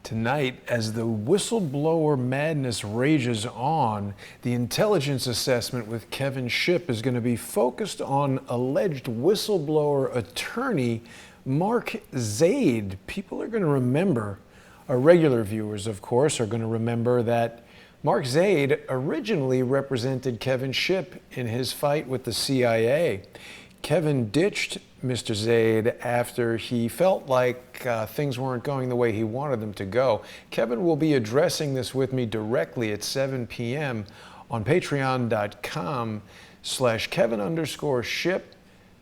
Tonight, as the whistleblower madness rages on, the intelligence assessment with Kevin Shipp is going to be focused on alleged whistleblower attorney Mark Zaid. People are going to remember, our regular viewers, of course, are going to remember that Mark Zaid originally represented Kevin Shipp in his fight with the CIA. Kevin ditched Mr. Zaid after he felt like things weren't going the way he wanted them to go. Kevin will be addressing this with me directly at 7 p.m. on patreon.com/Kevin_Shipp,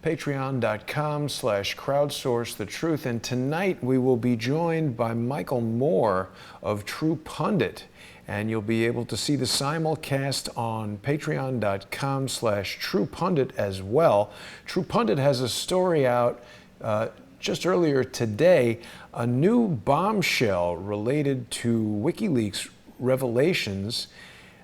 patreon.com/crowdsource the truth. And tonight we will be joined by Michael Moore of True Pundit. And you'll be able to see the simulcast on patreon.com/TruePundit as well. True Pundit has a story out just earlier today, a new bombshell related to WikiLeaks revelations,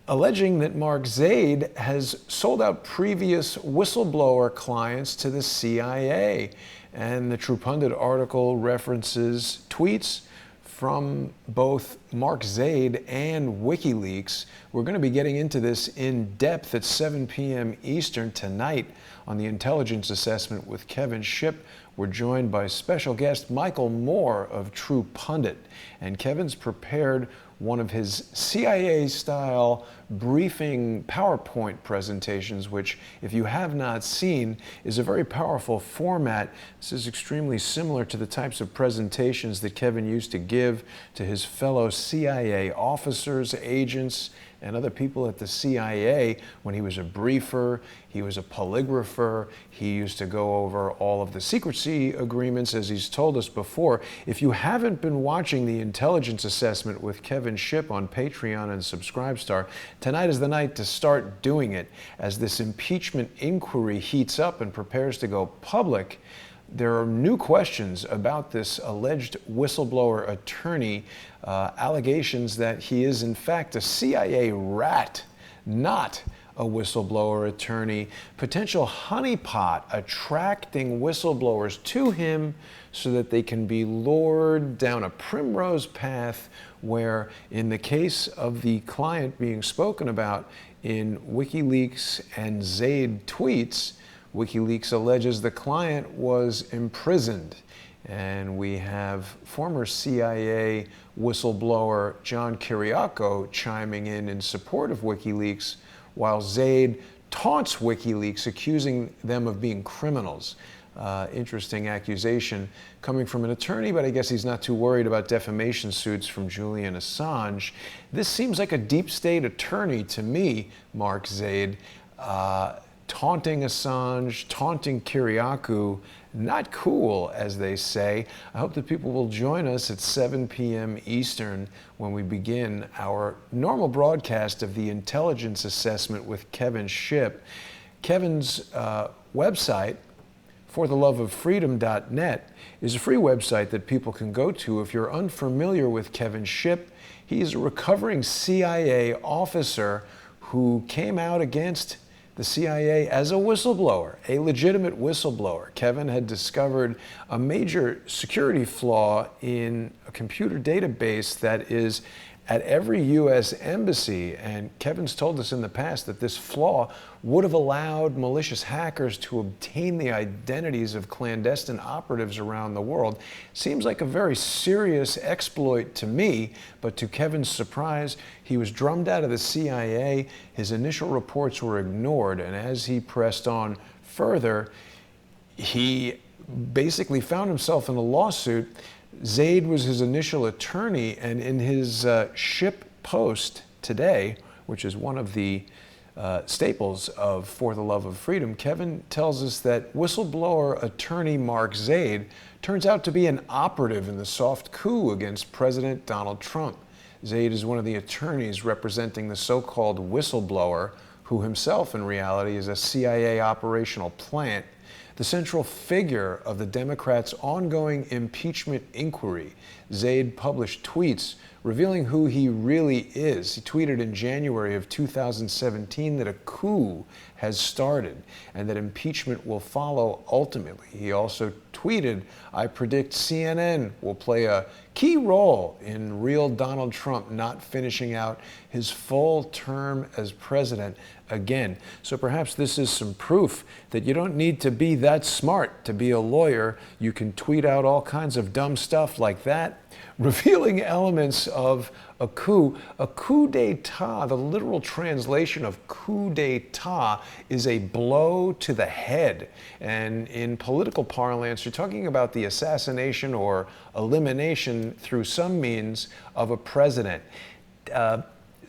alleging that Mark Zaid has sold out previous whistleblower clients to the CIA. And the True Pundit article references tweets from both Mark Zaid and WikiLeaks. We're going to be getting into this in depth at 7 p.m. Eastern tonight on the Intelligence Assessment with Kevin Shipp. We're joined by special guest Michael Moore of True Pundit. And Kevin's prepared one of his CIA-style briefing PowerPoint presentations, which, if you have not seen, is a very powerful format. This is extremely similar to the types of presentations that Kevin used to give to his fellow CIA officers, agents, and other people at the CIA when he was a briefer, he was a polygrapher, he used to go over all of the secrecy agreements, as he's told us before. If you haven't been watching the Intelligence Assessment with Kevin Shipp on Patreon and Subscribestar, tonight is the night to start doing it. As this impeachment inquiry heats up and prepares to go public, there are new questions about this alleged whistleblower attorney, allegations that he is in fact a CIA rat, not a whistleblower attorney, potential honeypot attracting whistleblowers to him so that they can be lured down a primrose path where, in the case of the client being spoken about in WikiLeaks and Zaid tweets, WikiLeaks alleges the client was imprisoned. And we have former CIA whistleblower John Kiriakou chiming in support of WikiLeaks, while Zaid taunts WikiLeaks, accusing them of being criminals. Interesting accusation coming from an attorney, but I guess he's not too worried about defamation suits from Julian Assange. This seems like a deep state attorney to me, Mark Zaid. Taunting Assange, taunting Kiriakou, not cool, as they say. I hope that people will join us at 7 p.m. Eastern when we begin our normal broadcast of the Intelligence Assessment with Kevin Shipp. Kevin's website, fortheloveoffreedom.net, is a free website that people can go to. If you're unfamiliar with Kevin Shipp, he is a recovering CIA officer who came out against the CIA as a whistleblower, a legitimate whistleblower. Kevin had discovered a major security flaw in a computer database that is at every U.S. embassy, and Kevin's told us in the past that this flaw would have allowed malicious hackers to obtain the identities of clandestine operatives around the world. Seems like a very serious exploit to me, but to Kevin's surprise, he was drummed out of the CIA. His initial reports were ignored, and as he pressed on further, he basically found himself in a lawsuit. Zaid was his initial attorney, and in his Shipp post today, which is one of the staples of For the Love of Freedom, Kevin tells us that whistleblower attorney Mark Zaid turns out to be an operative in the soft coup against President Donald Trump. Zaid is one of the attorneys representing the so-called whistleblower, who himself in reality is a CIA operational plant, the central figure of the Democrats' ongoing impeachment inquiry. Zaid published tweets revealing who he really is. He tweeted in January of 2017 that a coup has started and that impeachment will follow ultimately. He also tweeted, "I predict CNN will play a key role in real Donald Trump not finishing out his full term as president again." So perhaps this is some proof that you don't need to be that smart to be a lawyer. You can tweet out all kinds of dumb stuff like that, revealing elements of a coup. A coup d'etat, the literal translation of coup d'etat, is a blow to the head. And in political parlance, you're talking about the assassination or elimination through some means of a president.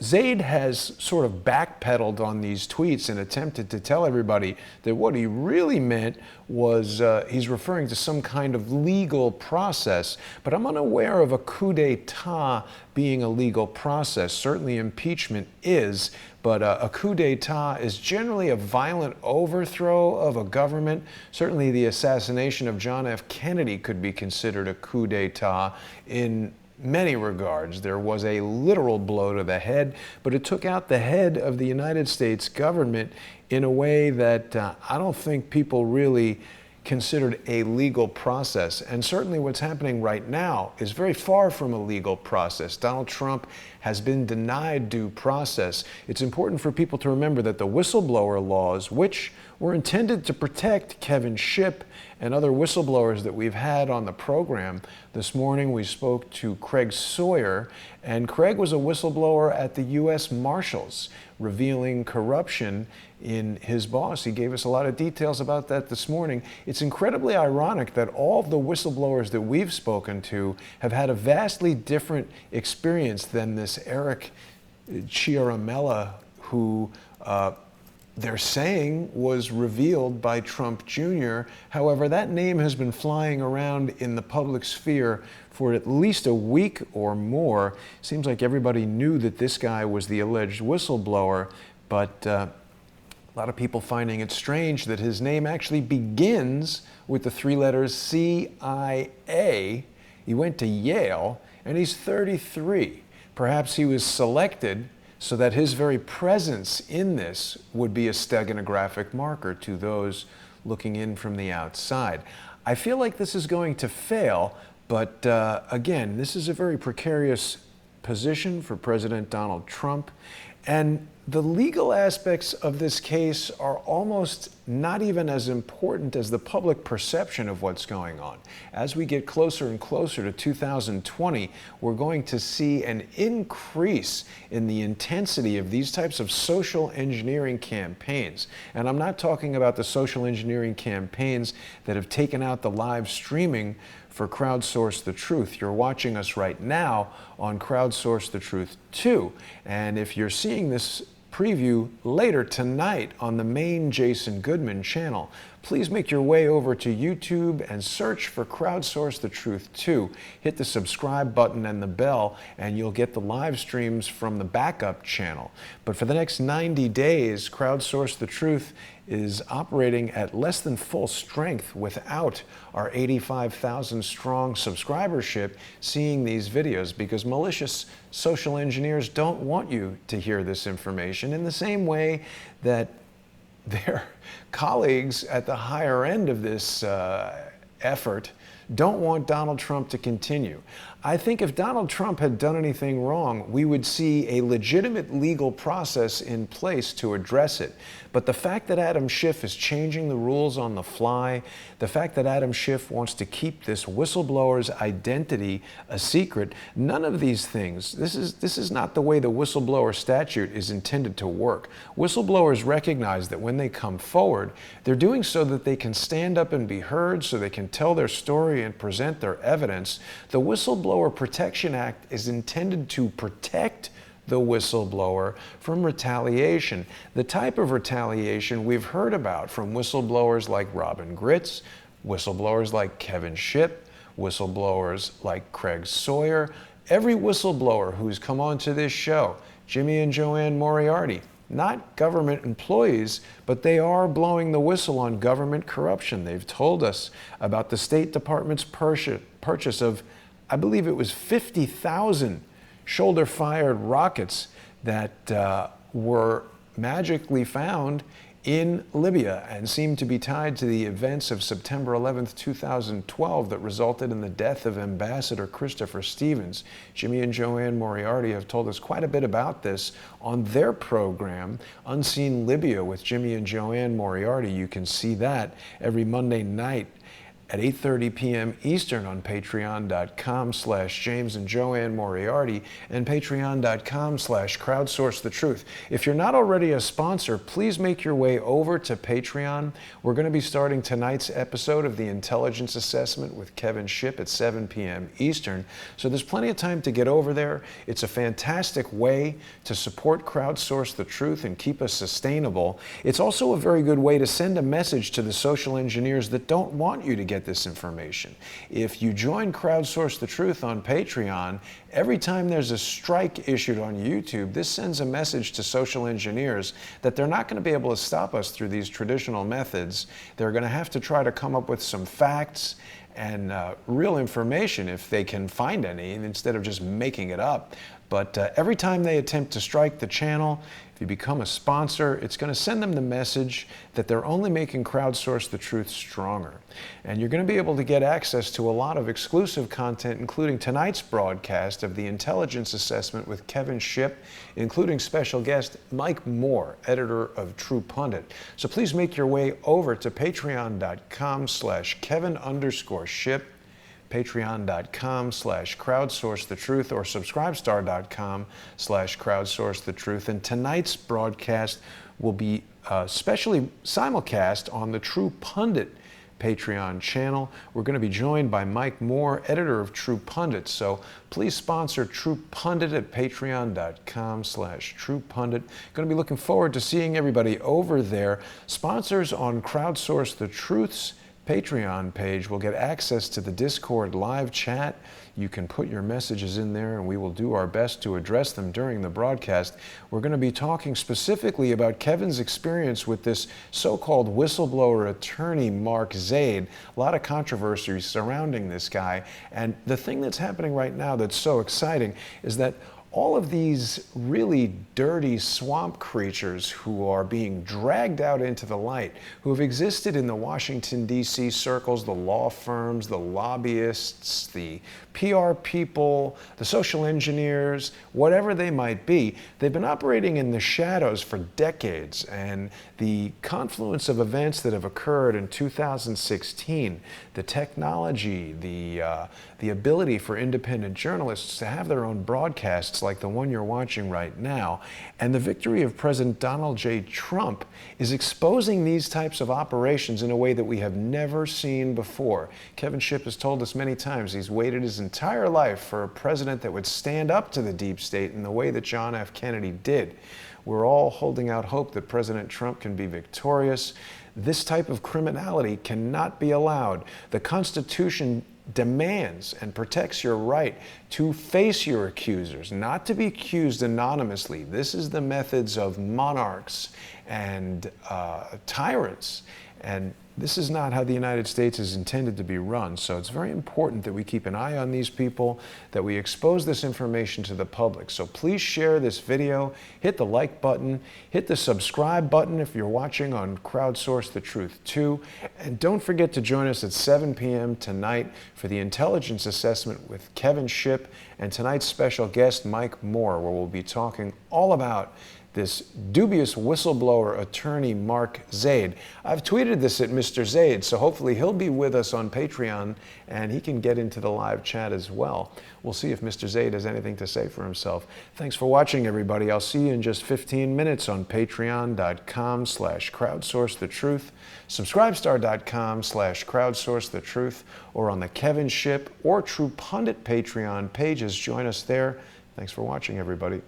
Zaid has sort of backpedaled on these tweets and attempted to tell everybody that what he really meant was he's referring to some kind of legal process. But I'm unaware of a coup d'etat being a legal process. Certainly impeachment is, but a coup d'etat is generally a violent overthrow of a government. Certainly the assassination of John F. Kennedy could be considered a coup d'etat in many regards. There was a literal blow to the head, but it took out the head of the United States government in a way that I don't think people really considered a legal process. And certainly what's happening right now is very far from a legal process. Donald Trump has been denied due process. It's important for people to remember that the whistleblower laws, which were intended to protect Kevin Shipp and other whistleblowers that we've had on the program. This morning we spoke to Craig Sawyer, and Craig was a whistleblower at the U.S. Marshals, revealing corruption in his boss. He gave us a lot of details about that this morning. It's incredibly ironic that all of the whistleblowers that we've spoken to have had a vastly different experience than this Eric Ciaramella, who they're saying was revealed by Trump Jr. However, that name has been flying around in the public sphere for at least a week or more. Seems like everybody knew that this guy was the alleged whistleblower, but a lot of people finding it strange that his name actually begins with the three letters CIA. He went to Yale, and he's 33. Perhaps he was selected so that his very presence in this would be a steganographic marker to those looking in from the outside. I feel like this is going to fail, but again, this is a very precarious position for President Donald Trump, and the legal aspects of this case are almost not even as important as the public perception of what's going on. As we get closer and closer to 2020, we're going to see an increase in the intensity of these types of social engineering campaigns. And I'm not talking about the social engineering campaigns that have taken out the live streaming for Crowdsource the Truth. You're watching us right now on Crowdsource the Truth 2. And if you're seeing this preview later tonight on the main Jason Goodman channel, please make your way over to YouTube and search for Crowdsource the Truth 2. Hit the subscribe button and the bell, and you'll get the live streams from the backup channel. But for the next 90 days, Crowdsource the Truth is operating at less than full strength without our 85,000 strong subscribership seeing these videos, because malicious social engineers don't want you to hear this information in the same way that their colleagues at the higher end of this effort don't want Donald Trump to continue. I think if Donald Trump had done anything wrong, we would see a legitimate legal process in place to address it. But the fact that Adam Schiff is changing the rules on the fly, the fact that Adam Schiff wants to keep this whistleblower's identity a secret, none of these things, this is not the way the whistleblower statute is intended to work. Whistleblowers recognize that when they come forward, they're doing so that they can stand up and be heard, so they can tell their story and present their evidence. The Whistleblower Protection Act is intended to protect the whistleblower from retaliation. The type of retaliation we've heard about from whistleblowers like Robin Gritz, whistleblowers like Kevin Shipp, whistleblowers like Craig Sawyer, every whistleblower who's come onto this show, Jimmy and Joanne Moriarty, not government employees, but they are blowing the whistle on government corruption. They've told us about the State Department's purchase of, I believe it was 50,000 shoulder-fired rockets that were magically found in Libya and seem to be tied to the events of September 11th, 2012 that resulted in the death of Ambassador Christopher Stevens. Jimmy and Joanne Moriarty have told us quite a bit about this on their program, Unseen Libya with Jimmy and Joanne Moriarty. You can see that every Monday night at 8:30 p.m. Eastern on patreon.com/James and Joanne Moriarty and patreon.com/crowdsourcethetruth. If you're not already a sponsor, please make your way over to Patreon. We're going to be starting tonight's episode of the Intelligence Assessment with Kevin Shipp at 7 p.m. Eastern. So there's plenty of time to get over there. It's a fantastic way to support Crowdsource the Truth and keep us sustainable. It's also a very good way to send a message to the social engineers that don't want you to get this information. If you join Crowdsource the Truth on Patreon, every time there's a strike issued on YouTube, this sends a message to social engineers that they're not going to be able to stop us through these traditional methods. They're going to have to try to come up with some facts and real information if they can find any, instead of just making it up. But every time they attempt to strike the channel, if you become a sponsor, it's going to send them the message that they're only making Crowdsource the Truth stronger. And you're going to be able to get access to a lot of exclusive content, including tonight's broadcast of the Intelligence Assessment with Kevin Shipp, including special guest Mike Moore, editor of True Pundit. So please make your way over to patreon.com/Kevin_Shipp, patreon.com/crowdsourcethetruth, or subscribestar.com/crowdsourcethetruth. And tonight's broadcast will be specially simulcast on the True Pundit Patreon channel. We're going to be joined by Mike Moore, editor of True Pundit. So please sponsor True Pundit at patreon.com/TruePundit. Going to be looking forward to seeing everybody over there. Sponsors on Crowdsource the Truth's Patreon page will get access to the Discord live chat. You can put your messages in there and we will do our best to address them during the broadcast. We're going to be talking specifically about Kevin's experience with this so-called whistleblower attorney, Mark Zaid. A lot of controversy surrounding this guy. And the thing that's happening right now that's so exciting is that all of these really dirty swamp creatures who are being dragged out into the light, who have existed in the Washington, D.C. circles, the law firms, the lobbyists, the PR people, the social engineers, whatever they might be, they've been operating in the shadows for decades. And the confluence of events that have occurred in 2016, the technology, the ability for independent journalists to have their own broadcasts like the one you're watching right now, and the victory of President Donald J. Trump is exposing these types of operations in a way that we have never seen before. Kevin Shipp has told us many times he's waited his entire life for a president that would stand up to the deep state in the way that John F. Kennedy did. We're all holding out hope that President Trump can be victorious. This type of criminality cannot be allowed. The Constitution demands and protects your right to face your accusers, not to be accused anonymously. This is the methods of monarchs and tyrants, and this is not how the United States is intended to be run. So it's very important that we keep an eye on these people, that we expose this information to the public. So please share this video, hit the like button, hit the subscribe button if you're watching on Crowdsource the Truth 2, and don't forget to join us at 7 p.m. tonight for the Intelligence Assessment with Kevin Shipp and tonight's special guest Mike Moore, where we'll be talking all about this dubious whistleblower attorney, Mark Zaid. I've tweeted this at Mr. Zaid, so hopefully he'll be with us on Patreon and he can get into the live chat as well. We'll see if Mr. Zaid has anything to say for himself. Thanks for watching, everybody. I'll see you in just 15 minutes on patreon.com/crowdsourcethetruth, subscribestar.com/crowdsourcethetruth, or on the Kevin Shipp or True Pundit Patreon pages. Join us there. Thanks for watching, everybody.